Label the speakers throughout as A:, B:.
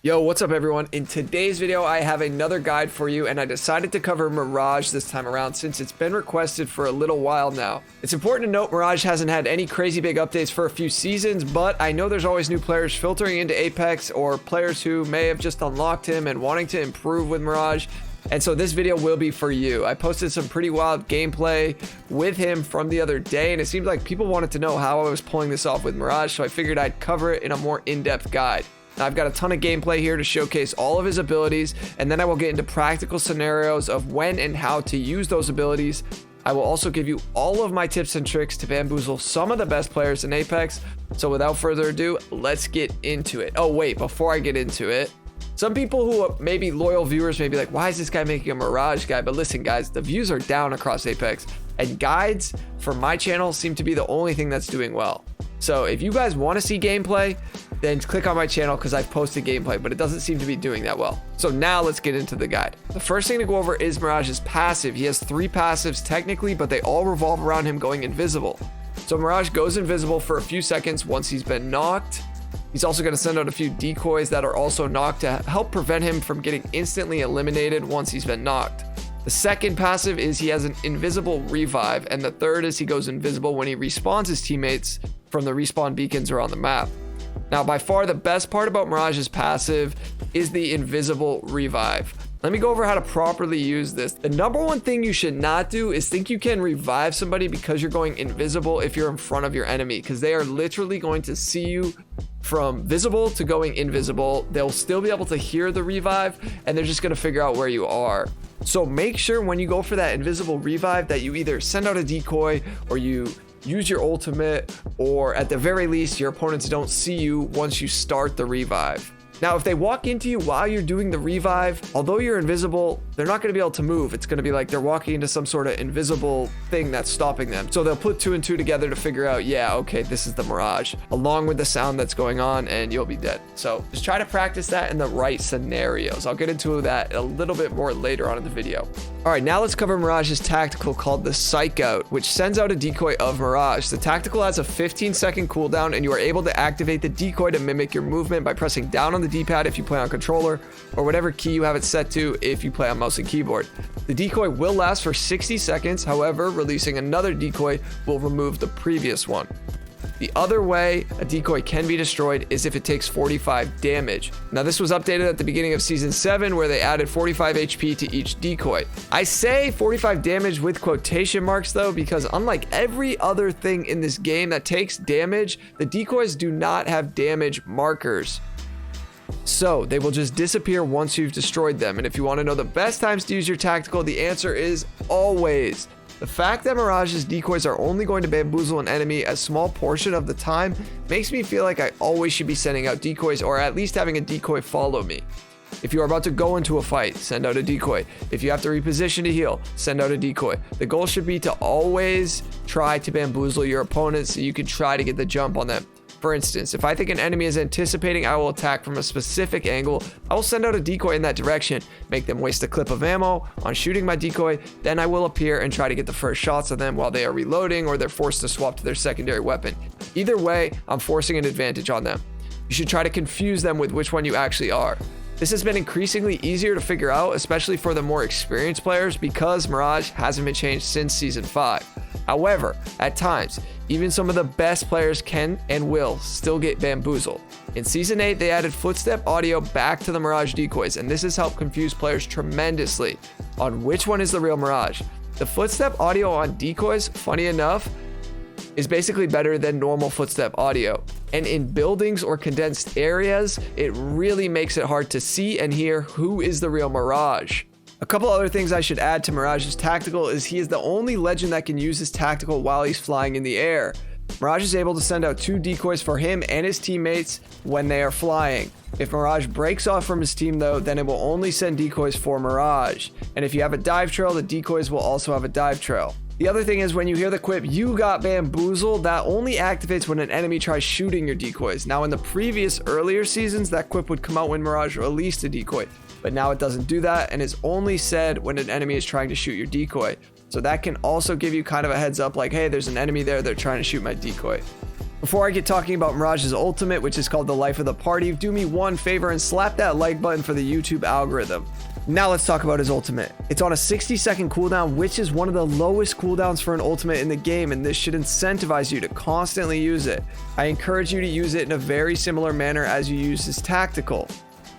A: Yo, what's up everyone? In today's video, I have another guide for you, and I decided to cover Mirage this time around since it's been requested for a little while now. It's important to note Mirage hasn't had any crazy big updates for a few seasons, but I know there's always new players filtering into Apex or players who may have just unlocked him and wanting to improve with Mirage. And so this video will be for you. I posted some pretty wild gameplay with him from the other day, and it seemed like people wanted to know how I was pulling this off with Mirage, so I figured I'd cover it in a more in-depth guide. Now, I've got a ton of gameplay here to showcase all of his abilities, and then I will get into practical scenarios of when and how to use those abilities. I will also give you all of my tips and tricks to bamboozle some of the best players in Apex. So without further ado, let's get into it. Oh wait, before I get into it, some people who are maybe loyal viewers may be like, why is this guy making a Mirage guide? But listen guys, the views are down across Apex, and guides for my channel seem to be the only thing that's doing well. So if you guys want to see gameplay, then click on my channel because I've posted gameplay, but it doesn't seem to be doing that well. So now let's get into the guide. The first thing to go over is Mirage's passive. He has 3 passives technically, but they all revolve around him going invisible. So Mirage goes invisible for a few seconds once he's been knocked. He's also going to send out a few decoys that are also knocked to help prevent him from getting instantly eliminated once he's been knocked. The second passive is he has an invisible revive, and the third is he goes invisible when he respawns his teammates from the respawn beacons around the map. Now, by far the best part about Mirage's passive is the invisible revive. Let me go over how to properly use this. The number one thing you should not do is think you can revive somebody because you're going invisible if you're in front of your enemy, because they are literally going to see you from visible to going invisible. They'll still be able to hear the revive, and they're just going to figure out where you are. So make sure when you go for that invisible revive that you either send out a decoy or you use your ultimate, or at the very least your opponents don't see you once you start the revive. Now, if they walk into you while you're doing the revive, although you're invisible, they're not going to be able to move. It's going to be like they're walking into some sort of invisible thing that's stopping them. So they'll put 2 and 2 together to figure out, yeah, okay, this is the Mirage, along with the sound that's going on, and you'll be dead. So just try to practice that in the right scenarios. I'll get into that a little bit more later on in the video. All right, now let's cover Mirage's tactical called the Psych Out, which sends out a decoy of Mirage. The tactical has a 15-second cooldown, and you are able to activate the decoy to mimic your movement by pressing down on the D-pad if you play on controller, or whatever key you have it set to if you play on mouse and keyboard. The decoy will last for 60 seconds, however, releasing another decoy will remove the previous one. The other way a decoy can be destroyed is if it takes 45 damage. Now, this was updated at the beginning of Season 7 where they added 45 HP to each decoy. I say 45 damage with quotation marks though, because unlike every other thing in this game that takes damage, the decoys do not have damage markers. So they will just disappear once you've destroyed them. And if you want to know the best times to use your tactical, the answer is always. The fact that Mirage's decoys are only going to bamboozle an enemy a small portion of the time makes me feel like I always should be sending out decoys, or at least having a decoy follow me. If you are about to go into a fight, send out a decoy. If you have to reposition to heal, send out a decoy. The goal should be to always try to bamboozle your opponents so you can try to get the jump on them. For instance, if I think an enemy is anticipating I will attack from a specific angle, I will send out a decoy in that direction, make them waste a clip of ammo on shooting my decoy, then I will appear and try to get the first shots of them while they are reloading or they're forced to swap to their secondary weapon. Either way, I'm forcing an advantage on them. You should try to confuse them with which one you actually are. This has been increasingly easier to figure out, especially for the more experienced players, because Mirage hasn't been changed since Season 5. However, at times, even some of the best players can and will still get bamboozled. In Season 8, they added footstep audio back to the Mirage decoys, and this has helped confuse players tremendously on which one is the real Mirage. The footstep audio on decoys, funny enough, is basically better than normal footstep audio. And in buildings or condensed areas, it really makes it hard to see and hear who is the real Mirage. A couple other things I should add to Mirage's tactical is he is the only legend that can use his tactical while he's flying in the air. Mirage is able to send out 2 decoys for him and his teammates when they are flying. If Mirage breaks off from his team though, then it will only send decoys for Mirage. And if you have a dive trail, the decoys will also have a dive trail. The other thing is when you hear the quip, "You got bamboozled," that only activates when an enemy tries shooting your decoys. Now in the previous earlier seasons, that quip would come out when Mirage released a decoy, but now it doesn't do that and is only said when an enemy is trying to shoot your decoy. So that can also give you kind of a heads up like, hey, there's an enemy there, they're trying to shoot my decoy. Before I get talking about Mirage's ultimate, which is called the Life of the Party, do me one favor and slap that like button for the YouTube algorithm. Now let's talk about his ultimate. It's on a 60-second cooldown, which is one of the lowest cooldowns for an ultimate in the game, and this should incentivize you to constantly use it. I encourage you to use it in a very similar manner as you use his tactical.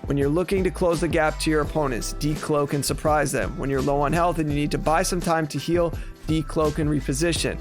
A: When you're looking to close the gap to your opponents, decloak and surprise them. When you're low on health and you need to buy some time to heal, decloak and reposition.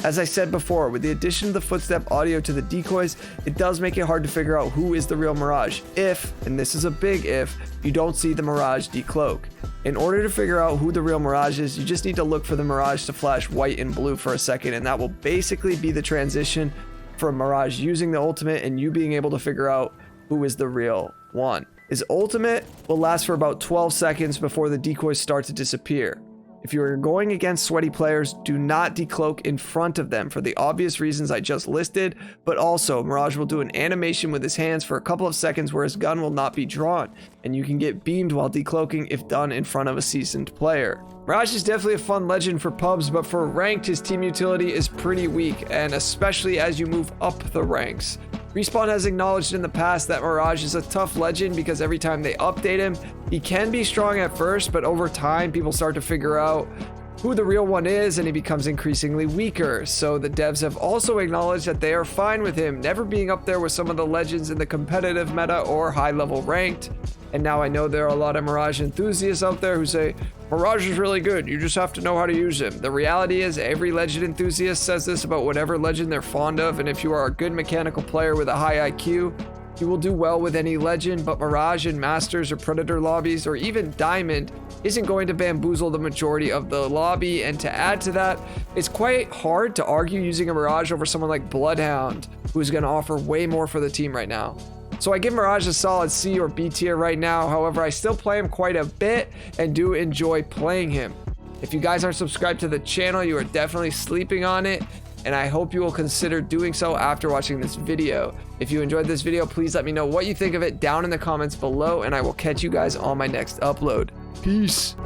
A: As I said before, with the addition of the footstep audio to the decoys, it does make it hard to figure out who is the real Mirage if, and this is a big if, you don't see the Mirage decloak. In order to figure out who the real Mirage is, you just need to look for the Mirage to flash white and blue for a second, and that will basically be the transition from Mirage using the ultimate and you being able to figure out who is the real one. His ultimate will last for about 12 seconds before the decoys start to disappear. If you are going against sweaty players, do not decloak in front of them for the obvious reasons I just listed, but also Mirage will do an animation with his hands for a couple of seconds where his gun will not be drawn, and you can get beamed while decloaking if done in front of a seasoned player. Mirage is definitely a fun legend for pubs, but for ranked, his team utility is pretty weak, and especially as you move up the ranks. Respawn has acknowledged in the past that Mirage is a tough legend because every time they update him, he can be strong at first, but over time people start to figure out who the real one is and he becomes increasingly weaker. So the devs have also acknowledged that they are fine with him never being up there with some of the legends in the competitive meta or high level ranked. And now I know there are a lot of Mirage enthusiasts out there who say, Mirage is really good, you just have to know how to use him. The reality is every legend enthusiast says this about whatever legend they're fond of, and if you are a good mechanical player with a high IQ, you will do well with any legend, but Mirage in Masters or Predator lobbies or even Diamond isn't going to bamboozle the majority of the lobby, and to add to that, it's quite hard to argue using a Mirage over someone like Bloodhound, who's going to offer way more for the team right now. So I give Mirage a solid C or B tier right now. However, I still play him quite a bit and do enjoy playing him. If you guys aren't subscribed to the channel, you are definitely sleeping on it, and I hope you will consider doing so after watching this video. If you enjoyed this video, please let me know what you think of it down in the comments below, and I will catch you guys on my next upload. Peace.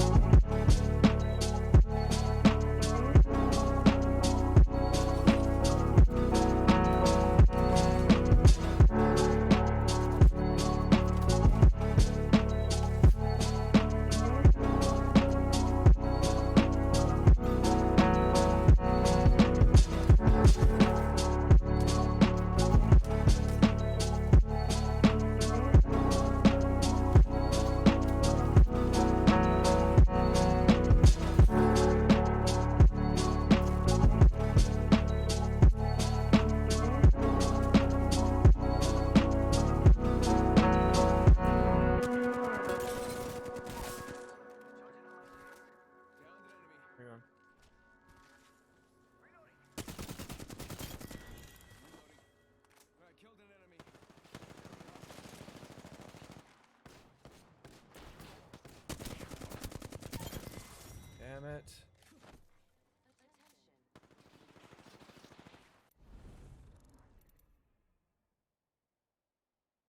A: Damn it.